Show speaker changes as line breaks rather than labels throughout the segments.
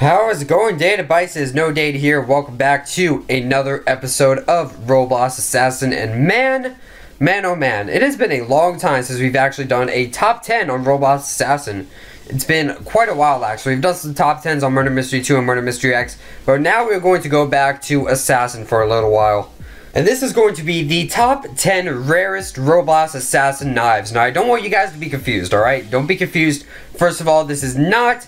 How is it going, Data Bites? No Data here. Welcome back to another episode of Roblox Assassin. And man, oh man, it has been a long time since we've actually done a top 10 on Roblox Assassin. It's been quite a while actually. We've done some top 10s on Murder Mystery 2 and Murder Mystery X, but now we're going to go back to Assassin for a little while. And this is going to be the top 10 rarest Roblox Assassin knives. Now I don't want you guys to be confused, alright? Don't be confused. First of all, this is not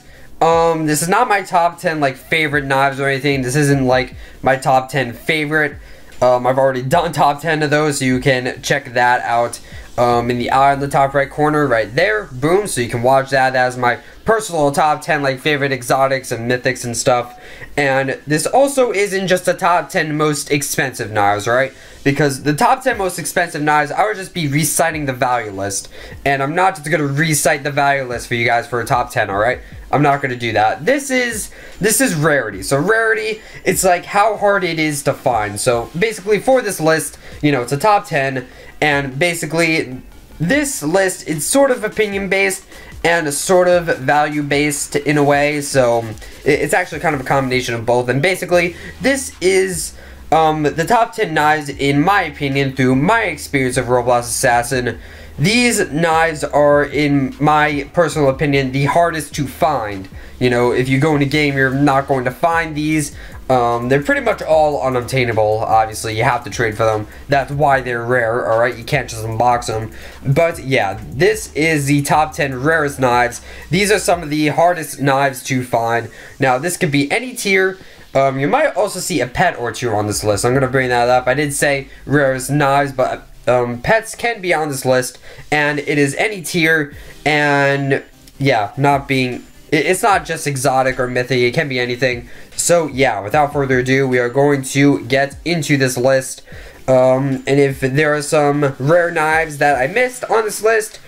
my top 10 like favorite knives or anything. This isn't like my top 10 favorite. I've already done top 10 of those, so you can check that out in the eye on the top right corner right there. Boom, so you can watch that as my personal top 10 like favorite exotics and mythics and stuff. And this also isn't just the top 10 most expensive knives, right? Because the top 10 most expensive knives, I would just be reciting the value list, and I'm not just gonna recite the value list for you guys for a top 10, alright? I'm not gonna do that. This is rarity. So rarity, it's like how hard it is to find. So basically for this list, you know, it's a top 10, and basically this list is sort of opinion based and sort of value based in a way. So it's actually kind of a combination of both. And basically this is the top 10 knives in my opinion through my experience of Roblox Assassin. These knives are, in my personal opinion, the hardest to find. You know, if you go in a game, you're not going to find these. They're pretty much all unobtainable, obviously. You have to trade for them. That's why they're rare, alright? You can't just unbox them. But, yeah, this is the top 10 rarest knives. These are some of the hardest knives to find. Now, this could be any tier. You might also see a pet or two on this list. I'm going to bring that up. I did say rarest knives, but pets can be on this list, and it is any tier, and yeah, it's not just exotic or mythic, it can be anything. So yeah, without further ado, we are going to get into this list. And if there are some rare knives that I missed on this list,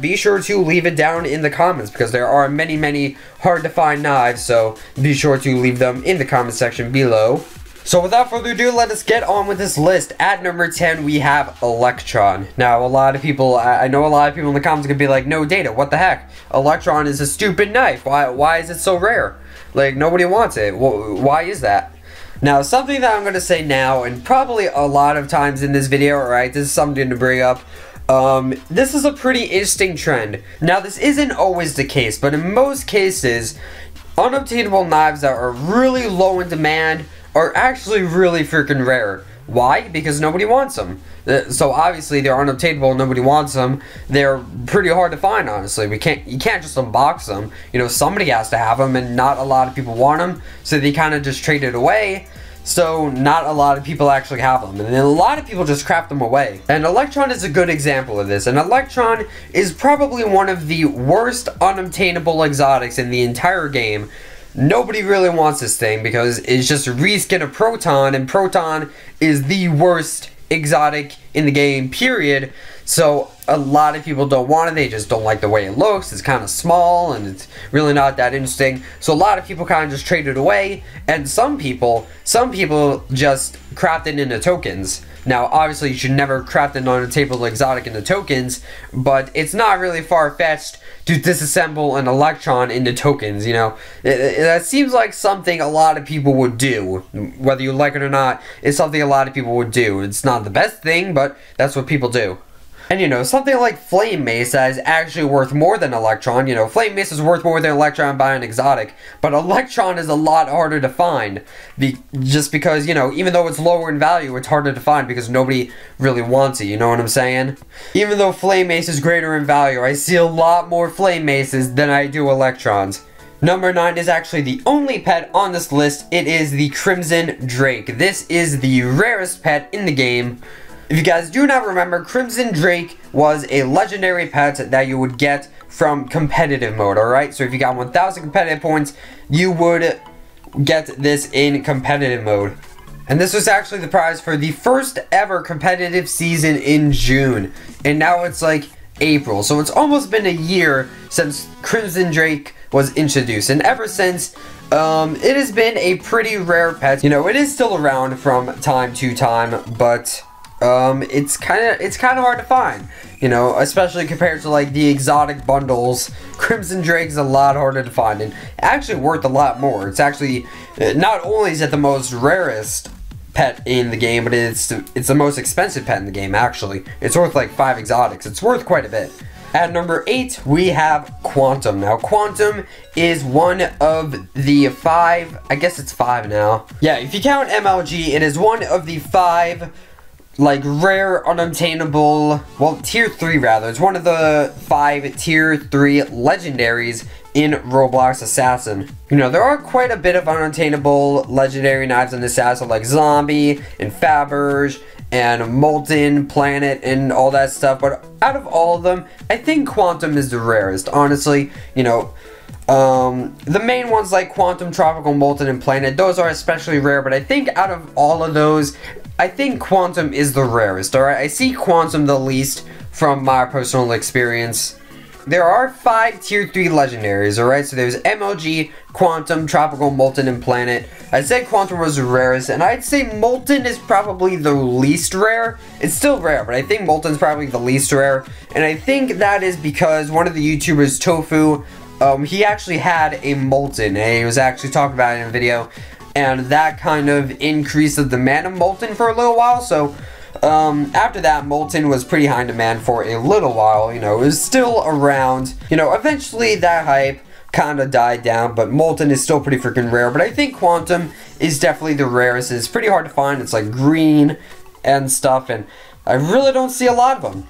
be sure to leave it down in the comments, because there are many hard to find knives, so be sure to leave them in the comment section below. So without further ado, let us get on with this list. At number 10, we have Electron. Now, a lot of people, I know a lot of people in the comments are going to be like, no Data, what the heck? Electron is a stupid knife. Why is it so rare? Like, nobody wants it. Why is that? Now, something that I'm going to say now, and probably a lot of times in this video, alright, this is something to bring up. This is a pretty interesting trend. Now, this isn't always the case, but in most cases, unobtainable knives that are really low in demand are actually really freaking rare. Why? Because nobody wants them. So obviously they're unobtainable, nobody wants them. They're pretty hard to find, honestly. You can't just unbox them. You know, somebody has to have them, and not a lot of people want them, so they kind of just trade it away. So not a lot of people actually have them, and then a lot of people just crap them away. And Electron is a good example of this. And Electron is probably one of the worst unobtainable exotics in the entire game. Nobody really wants this thing because it's just a reskin of Proton, and Proton is the worst exotic in the game, period. So a lot of people don't want it. They just don't like the way it looks. It's kind of small and it's really not that interesting. So a lot of people kind of just trade it away, and some people just craft it into tokens. Now, obviously, you should never craft an unobtainable exotic into tokens, but it's not really far-fetched to disassemble an Electron into tokens, you know. That seems like something a lot of people would do. Whether you like it or not, it's something a lot of people would do. It's not the best thing, but that's what people do. And you know, something like Flame Mace that is actually worth more than Electron. You know, Flame Mace is worth more than Electron by an exotic, but Electron is a lot harder to find. Just because, you know, even though it's lower in value, it's harder to find because nobody really wants it, you know what I'm saying? Even though Flame Mace is greater in value, I see a lot more Flame Maces than I do Electrons. Number 9 is actually the only pet on this list. It is the Crimson Drake. This is the rarest pet in the game. If you guys do not remember, Crimson Drake was a legendary pet that you would get from competitive mode, alright? So if you got 1,000 competitive points, you would get this in competitive mode. And this was actually the prize for the first ever competitive season in June. And now it's like April. So it's almost been a year since Crimson Drake was introduced. And ever since, it has been a pretty rare pet. You know, it is still around from time to time, but it's kind of hard to find, you know, especially compared to like the exotic bundles. Crimson Drake's a lot harder to find and actually worth a lot more. It's actually not only is it the most rarest pet in the game, but it's the most expensive pet in the game. Actually, it's worth like 5 exotics. It's worth quite a bit. At number 8, we have Quantum. Now, Quantum is one of the 5, I guess it's 5 now. Yeah, if you count MLG, it is one of the 5, like, rare, unobtainable, well, tier 3 rather. It's one of the 5 tier 3 legendaries in Roblox Assassin. You know, there are quite a bit of unobtainable legendary knives in Assassin, like Zombie and Faberge and Molten, Planet, and all that stuff, but out of all of them, I think Quantum is the rarest, honestly. You know, the main ones like Quantum, Tropical, Molten, and Planet, those are especially rare, but I think out of all of those, I think Quantum is the rarest, alright? I see Quantum the least from my personal experience. There are 5 tier 3 legendaries, alright? So there's MLG, Quantum, Tropical, Molten, and Planet. I said Quantum was the rarest, and I'd say Molten is probably the least rare. It's still rare, but I think Molten's probably the least rare. And I think that is because one of the YouTubers, Tofu, he actually had a Molten, and he was actually talking about it in a video. And that kind of increased the demand of Molten for a little while, so after that, Molten was pretty high in demand for a little while. You know, it was still around. You know, eventually that hype kind of died down, but Molten is still pretty freaking rare. But I think Quantum is definitely the rarest. It's pretty hard to find. It's like green and stuff, and I really don't see a lot of them.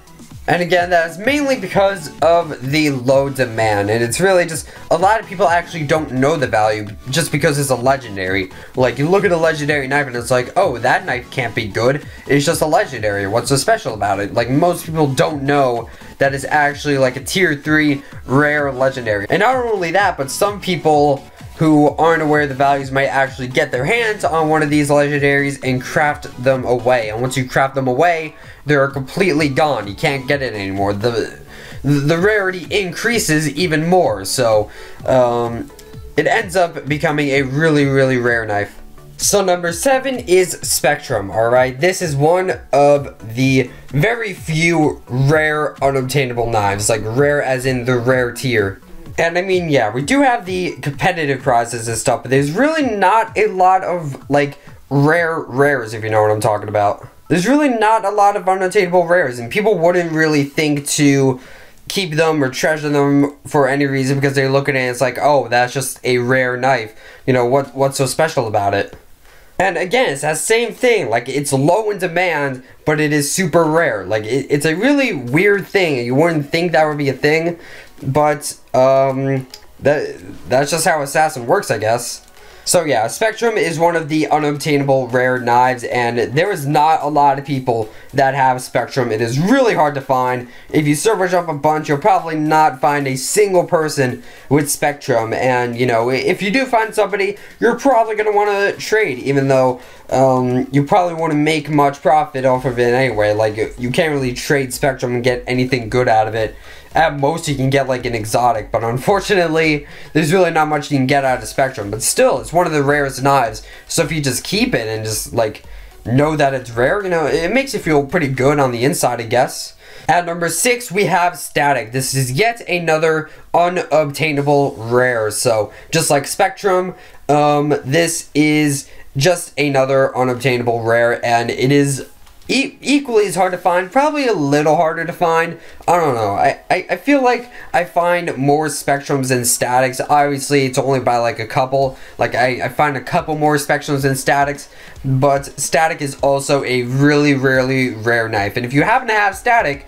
And again, that is mainly because of the low demand, and it's really just a lot of people actually don't know the value just because it's a legendary. Like, you look at a legendary knife and it's like, oh, that knife can't be good. It's just a legendary. What's so special about it? Like, most people don't know that it's actually like a tier 3 rare legendary. And not only that, but some people who aren't aware of the values might actually get their hands on one of these legendaries and craft them away. And once you craft them away, they're completely gone. You can't get it anymore. The rarity increases even more. So it ends up becoming a really, really rare knife. So number 7 is Spectrum, alright? This is one of the very few rare unobtainable knives. Like, rare as in the rare tier. And I mean, yeah, we do have the competitive prizes and stuff, but there's really not a lot of, like, rares, if you know what I'm talking about. There's really not a lot of unobtainable rares, and people wouldn't really think to keep them or treasure them for any reason because they look at it and it's like, oh, that's just a rare knife. You know, what's so special about it? And again, it's that same thing. Like, it's low in demand, but it is super rare. Like, it's a really weird thing. You wouldn't think that would be a thing, but that's just how Assassin works, I guess. So yeah, Spectrum is one of the unobtainable rare knives, and there is not a lot of people that have Spectrum. It is really hard to find. If you search up a bunch, you'll probably not find a single person with Spectrum, and you know, if you do find somebody, you're probably going to want to trade, even though you probably wouldn't make much profit off of it anyway. Like, you can't really trade Spectrum and get anything good out of it. At most, you can get like an exotic, but unfortunately, there's really not much you can get out of Spectrum. But still, it's one of the rarest knives, so if you just keep it and just like know that it's rare, you know, it makes you feel pretty good on the inside, I guess. At number 6, we have Static. This is yet another unobtainable rare. So just like Spectrum, this is just another unobtainable rare, and it is equally as hard to find, probably a little harder to find. I don't know. I feel like I find more Spectrums than Statics. Obviously, it's only by like a couple. Like, I find a couple more Spectrums than Statics, but Static is also a really, really rare knife. And if you happen to have Static,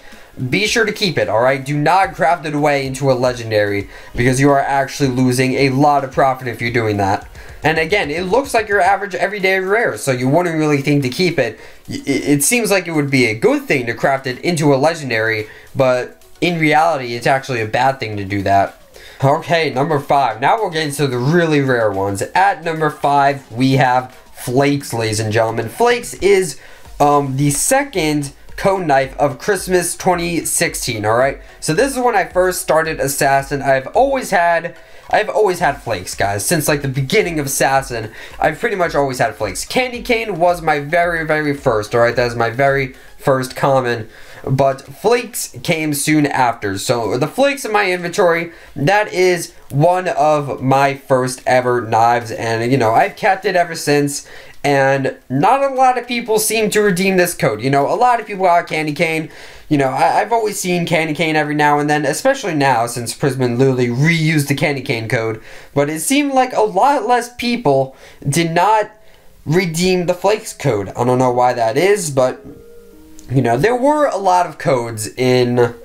be sure to keep it, alright? Do not craft it away into a legendary, because you are actually losing a lot of profit if you're doing that. And again, it looks like your average everyday rare, so you wouldn't really think to keep it. It seems like it would be a good thing to craft it into a legendary, but in reality, it's actually a bad thing to do that. Okay, number 5. Now we'll get into the really rare ones. At number 5, we have Flakes, ladies and gentlemen. Flakes is the second cone knife of Christmas 2016, alright? So this is when I first started Assassin. I've always had Flakes, guys. Since like the beginning of Assassin, I've pretty much always had Flakes. Candy Cane was my very, very first, alright? That is my very first common, but Flakes came soon after. So the Flakes in my inventory, that is one of my first ever knives, and you know, I've kept it ever since. And not a lot of people seem to redeem this code. You know, a lot of people got candy cane. You know, I've always seen candy cane every now and then, especially now since Prisman literally reused the candy cane code. But it seemed like a lot less people did not redeem the Flakes code. I don't know why that is, but you know, there were a lot of codes in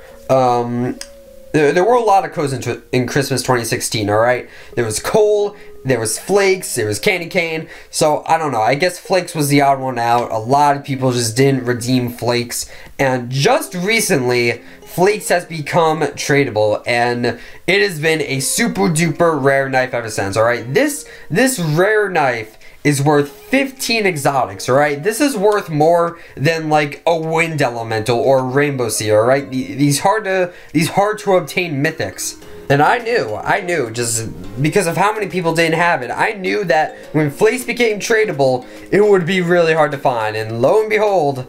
there were a lot of codes in Christmas 2016, alright? There was coal, there was Flakes, there was candy cane. So, I don't know, I guess Flakes was the odd one out. A lot of people just didn't redeem Flakes. And just recently, Flakes has become tradable, and it has been a super duper rare knife ever since, alright? This rare knife is worth 15 exotics, alright? This is worth more than like a wind elemental or rainbow sea, alright? These hard to obtain mythics. And I knew, just because of how many people didn't have it, I knew that when Flakes became tradable, it would be really hard to find. And lo and behold,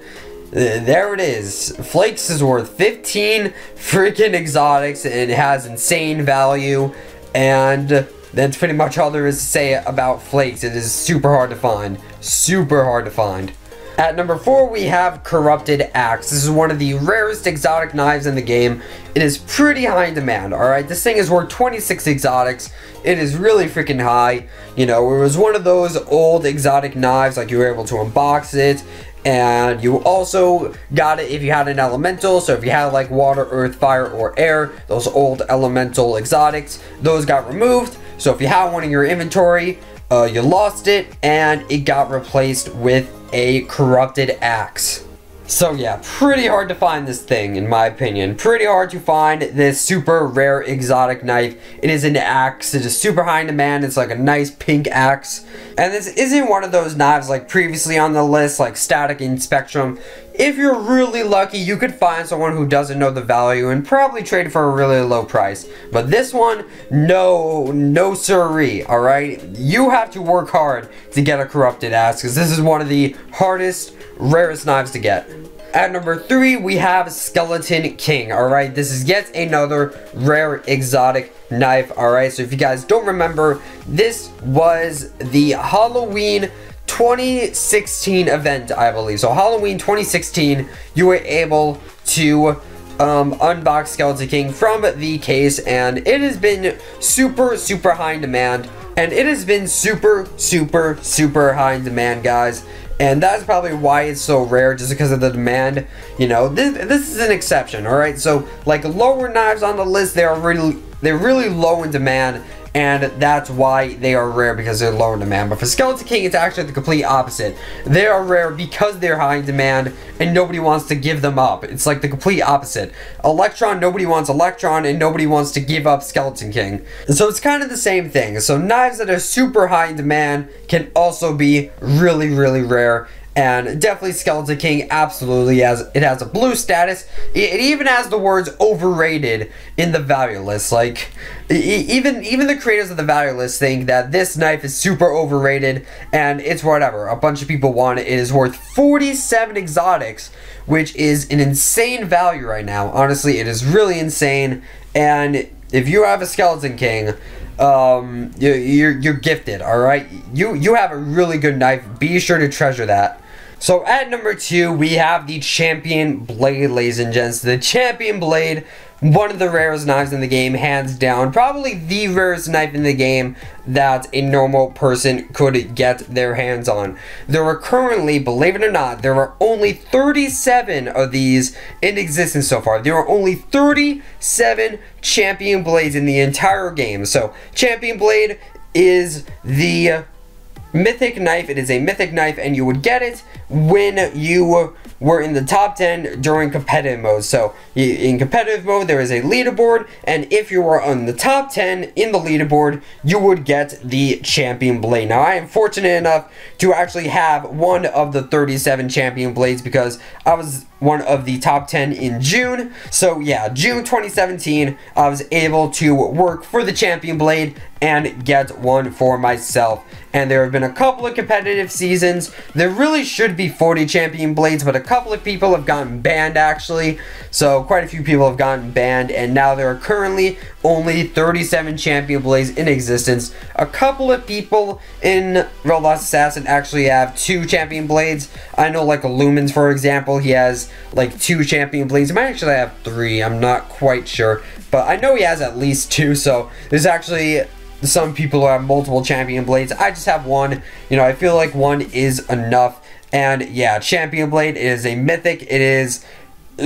there it is. Flakes is worth 15 freaking exotics, and it has insane value. And that's pretty much all there is to say about Flakes. It is super hard to find. Super hard to find. At number 4, we have Corrupted Axe. This is one of the rarest exotic knives in the game. It is pretty high in demand, alright? This thing is worth 26 exotics. It is really freaking high. You know, it was one of those old exotic knives, like you were able to unbox it. And you also got it if you had an elemental. So if you had like water, earth, fire, or air, those old elemental exotics, those got removed. So if you had one in your inventory, you lost it, and it got replaced with a Corrupted Axe. So yeah, pretty hard to find this thing, in my opinion. Pretty hard to find this super rare exotic knife. It is an axe. It is super high in demand. It's like a nice pink axe. And this isn't one of those knives like previously on the list, like Static and Spectrum. If you're really lucky, you could find someone who doesn't know the value and probably trade it for a really low price. But this one, no siree, alright? You have to work hard to get a Corrupted Axe, because this is one of the hardest, rarest knives to get. At number 3, we have Skeleton King, alright? This is yet another rare exotic knife, alright? So if you guys don't remember, this was the Halloween 2016 event, I believe. So Halloween 2016, you were able to unbox Skeleton King from the case, and it has been super high in demand. And it has been super high in demand, guys. And that's probably why it's so rare, just because of the demand. You know, this is an exception, alright? So, like, lower knives on the list, they're really low in demand. And that's why they are rare, because they're low in demand. But for Skeleton King, it's actually the complete opposite. They are rare because they're high in demand, and nobody wants to give them up. It's like the complete opposite. Electron, nobody wants Electron, and nobody wants to give up Skeleton King. And so it's kind of the same thing. So knives that are super high in demand can also be really rare. And definitely Skeleton King absolutely has a blue status. It even has the words overrated in the value list. Like, even the creators of the value list think that this knife is super overrated, and it's whatever. A bunch of people want it. It is worth 47 exotics, which is an insane value right now. Honestly, it is really insane. And if you have a Skeleton King, you're gifted, alright? You have a really good knife. Be sure to treasure that. So at number 2, we have the Champion Blade, ladies and gents. The Champion Blade, one of the rarest knives in the game, hands down. Probably the rarest knife in the game that a normal person could get their hands on. There are currently, believe it or not, there are only 37 of these in existence so far. There are only 37 Champion Blades in the entire game. So Champion Blade is the Mythic knife. It is a Mythic knife, and you would get it when you were in the top 10 during competitive mode. So in competitive mode, there is a leaderboard, and if you were on the top 10 in the leaderboard, you would get the Champion Blade. Now, I am fortunate enough to actually have one of the 37 Champion Blades, because I was one of the top 10 in June. So yeah, June 2017, I was able to work for the Champion Blade, and get one for myself. And there have been a couple of competitive seasons. There really should be 40 champion blades, but a couple of people have gotten banned actually. So quite a few people have gotten banned, and now there are currently only 37 champion blades in existence. A couple of people in Roblox Assassin actually have 2 champion blades. I know like Lumens, for example, he has like 2 champion blades. He might actually have 3, I'm not quite sure. But I know he has at least 2, so there's actually some people who have multiple champion blades. I just have 1. You know, I feel like 1 is enough. And yeah, champion blade is a mythic. It is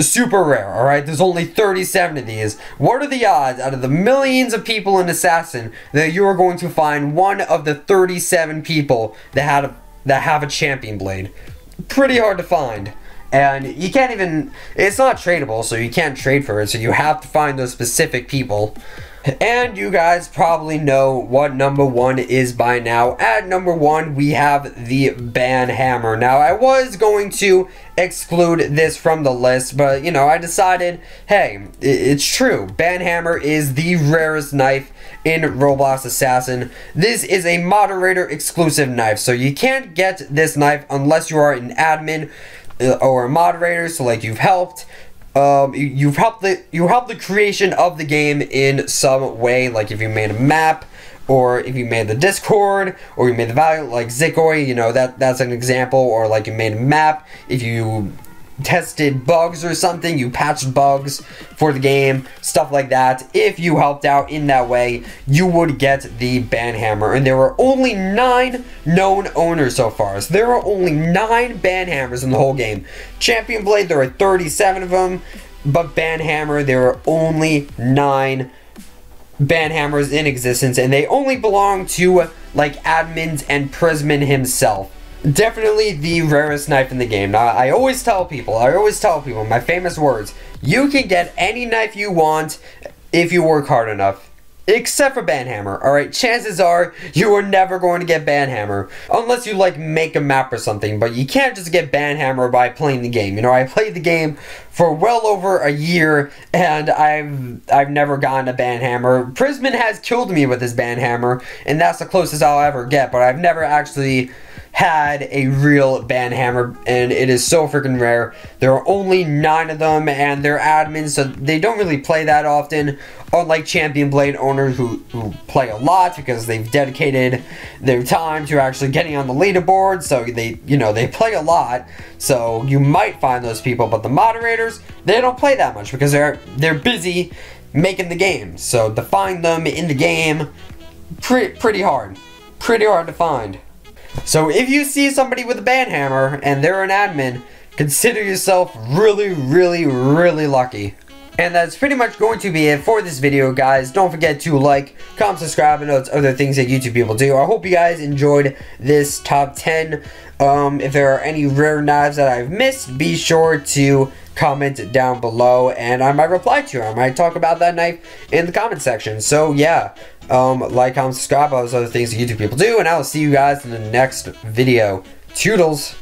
super rare, alright? There's only 37 of these. What are the odds out of the millions of people in Assassin that you are going to find one of the 37 people that have a champion blade? Pretty hard to find. And you can't even, it's not tradable, so you can't trade for it, so you have to find those specific people. And you guys probably know what number 1 is by now. At number 1, we have the ban hammer. Now, I was going to exclude this from the list, but, you know, I decided, hey, it's true. Ban hammer is the rarest knife in Roblox Assassin. This is a moderator exclusive knife, so you can't get this knife unless you are an admin or a moderator, so like you've helped. You helped the creation of the game in some way, like if you made a map, or if you made the Discord, or you made the value, like Zikoi, you know, that's an example, or like you made a map, if you tested bugs or something, you patched bugs for the game, stuff like that. If you helped out in that way, you would get the ban hammer. And there were only 9 known owners so far. So there are only 9 ban hammers in the whole game. Champion blade, there are 37 of them, but ban hammer, there are only 9 ban hammers in existence, and they only belong to like admins and Prisman himself. Definitely the rarest knife in the game. Now, I always tell people, my famous words, you can get any knife you want if you work hard enough. Except for ban hammer, alright? Chances are you are never going to get ban hammer. Unless you, like, make a map or something. But you can't just get ban hammer by playing the game. You know, I played the game for well over a year, and I've never gotten a ban hammer. Prisman has killed me with his ban hammer, and that's the closest I'll ever get. But I've never actually had a real ban hammer, and it is so freaking rare. There are only 9 of them, and they're admins, so they don't really play that often, unlike champion blade owners who play a lot because they've dedicated their time to actually getting on the leaderboard. So they, you know, they play a lot, so you might find those people. But the moderators, they don't play that much because they're busy making the game. So to find them in the game, pretty hard to find. So if you see somebody with a ban hammer and they're an admin, consider yourself really, really, really lucky. And that's pretty much going to be it for this video, guys. Don't forget to like, comment, subscribe, and notes other things that YouTube people do. I hope you guys enjoyed this top 10. If there are any rare knives that I've missed, be sure to comment down below, and I might reply to you. I might talk about that knife in the comment section. So yeah, like, comment, subscribe, all those other things that YouTube people do, and I will see you guys in the next video. Toodles!